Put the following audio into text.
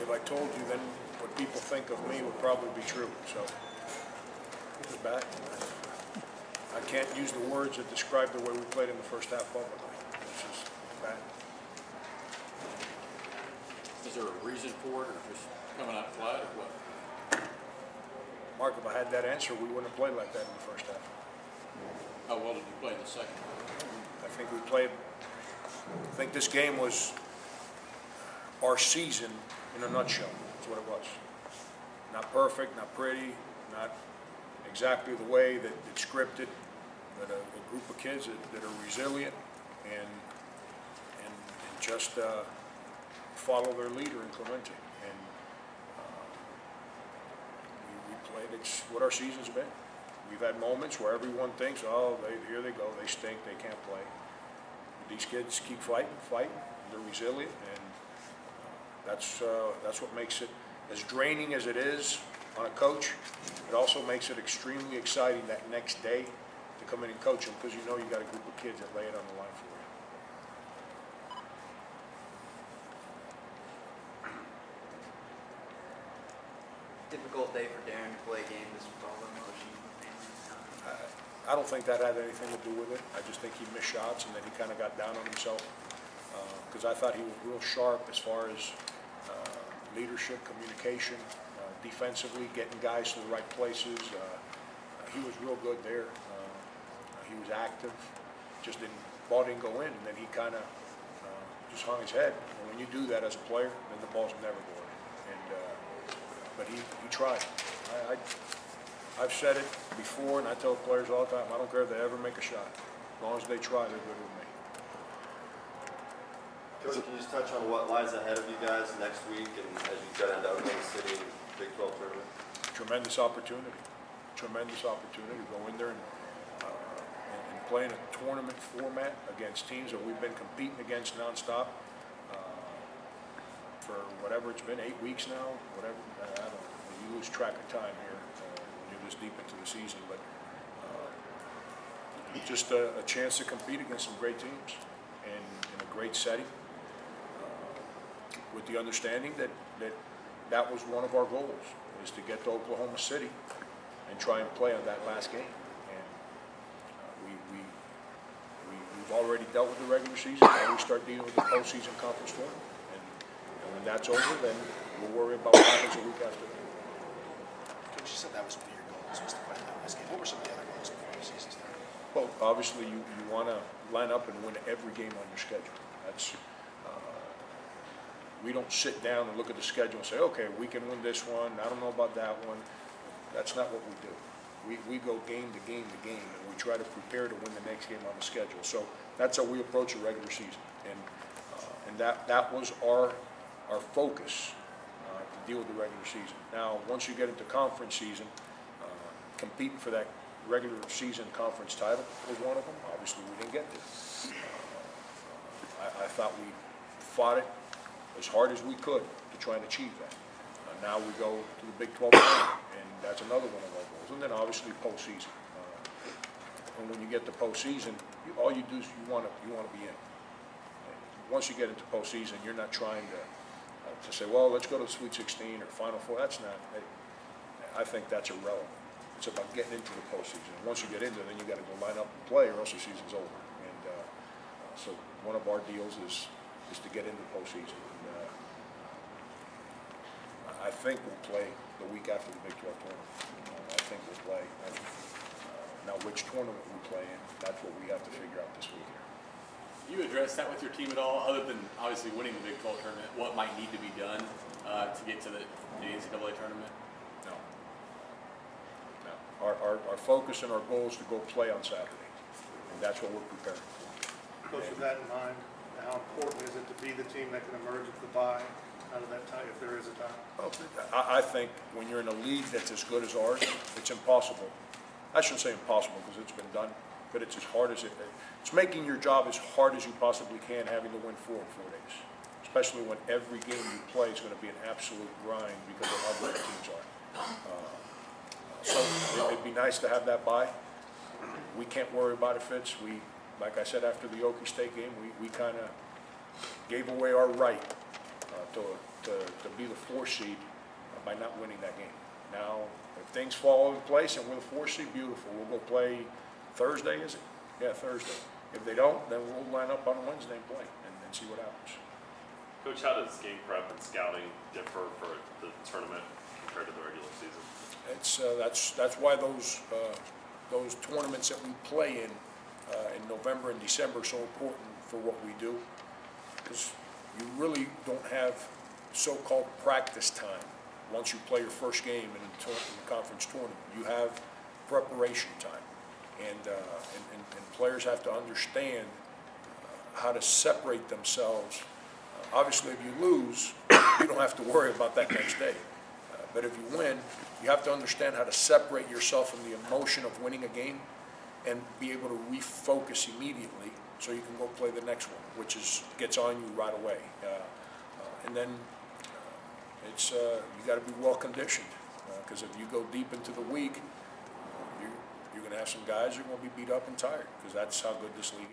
if I told you, then what people think of me would probably be true. So, it was bad. I can't use the words that describe the way we played in the first half publicly. It's just bad. Is there a reason for it, or just coming out flat, or what? Mark, if I had that answer, we wouldn't have played like that in the first half. How well did you play in the second? I think we played, I think this game was our season in a nutshell. That's what it was. Not perfect, not pretty, not exactly the way that it's scripted, but a group of kids that are resilient and just follow their leader in Clemente. And we played, it's what our season's been. We've had moments where everyone thinks, oh, here they go, they stink, they can't play. But these kids keep fighting, they're resilient, and that's what makes it, as draining as it is on a coach, it also makes it extremely exciting that next day to come in and coach them, because you know you got a group of kids that lay it on the line for you. Difficult day for Darren to play a game this with all the emotion. I don't think that had anything to do with it. I just think he missed shots and then he kind of got down on himself, because I thought he was real sharp as far as leadership, communication, defensively, getting guys to the right places. He was real good there. He was active, just ball didn't go in, and then he kind of just hung his head. And when you do that as a player, then the ball's never going in. But he tried. I've said it before, and I tell players all the time, I don't care if they ever make a shot. As long as they try, they're good with me. Coach, can you just touch on what lies ahead of you guys next week and as you get into Oklahoma City Big 12 tournament? Tremendous opportunity. Tremendous opportunity to go in there and play in a tournament format against teams that we've been competing against nonstop for whatever it's been, 8 weeks now, whatever. I don't know. You lose track of time here when you're this deep into the season, but just a chance to compete against some great teams and in a great setting, with the understanding that was one of our goals, is to get to Oklahoma City and try and play on that last game. And we've already dealt with the regular season. Now we start dealing with the postseason conference tournament. And when that's over, then we'll worry about what happens a week after that. Coach, you said that was one of your goals, was to play that last game. What were some of the other goals before the season started? Well, obviously you want to line up and win every game on your schedule. That's we don't sit down and look at the schedule and say, okay, we can win this one, I don't know about that one. That's not what we do. We go game to game to game, and we try to prepare to win the next game on the schedule. So that's how we approach a regular season. And that was our focus to deal with the regular season. Now, once you get into conference season, competing for that regular season conference title was one of them. Obviously, we didn't get there. I thought we fought it as hard as we could to try and achieve that. Now we go to the Big 12 tournament, and that's another one of our goals. And then obviously postseason. And when you get to postseason, all you do is you want to be in. Once you get into postseason, you're not trying to say, well, let's go to the Sweet 16 or Final Four. That's not. I think that's irrelevant. It's about getting into the postseason. And once you get into it, then you got to go line up and play, or else the season's over. And so one of our deals is to get into the postseason. I think we'll play the week after the Big 12 tournament. I think we'll play. Now, which tournament we play in, that's what we have to figure out this week here. You addressed that with your team at all, other than obviously winning the Big 12 tournament? What might need to be done to get to the NCAA tournament? No. Our focus and our goal is to go play on Saturday, and that's what we're preparing for. Coach, with that in mind, how important is it to be the team that can emerge at the bye out of that tie, if there is a tie? Well, I think when you're in a league that's as good as ours, it's impossible. I shouldn't say impossible because it's been done, but it's as hard as it's making your job as hard as you possibly can, having to win 4 in 4 days, especially when every game you play is going to be an absolute grind because of how good the teams are. So it'd be nice to have that bye. We can't worry about it, Fitz. Like I said after the Okie State game, we kind of gave away our right to be the 4 seed by not winning that game. Now, if things fall in place and we're the 4 seed, beautiful. We'll go play Thursday, is it? Yeah, Thursday. If they don't, then we'll line up on Wednesday and play and see what happens. Coach, how does game prep and scouting differ for the tournament compared to the regular season? It's that's why those tournaments that we play in November and December are so important for what we do, because you really don't have so-called practice time once you play your first game in a conference tournament. You have preparation time, and players have to understand how to separate themselves. Obviously, if you lose, you don't have to worry about that next day. But if you win, you have to understand how to separate yourself from the emotion of winning a game and be able to refocus immediately so you can go play the next one, which gets on you right away. And then you got to be well conditioned, because if you go deep into the week, you're going to have some guys who are going to be beat up and tired, because that's how good this league is.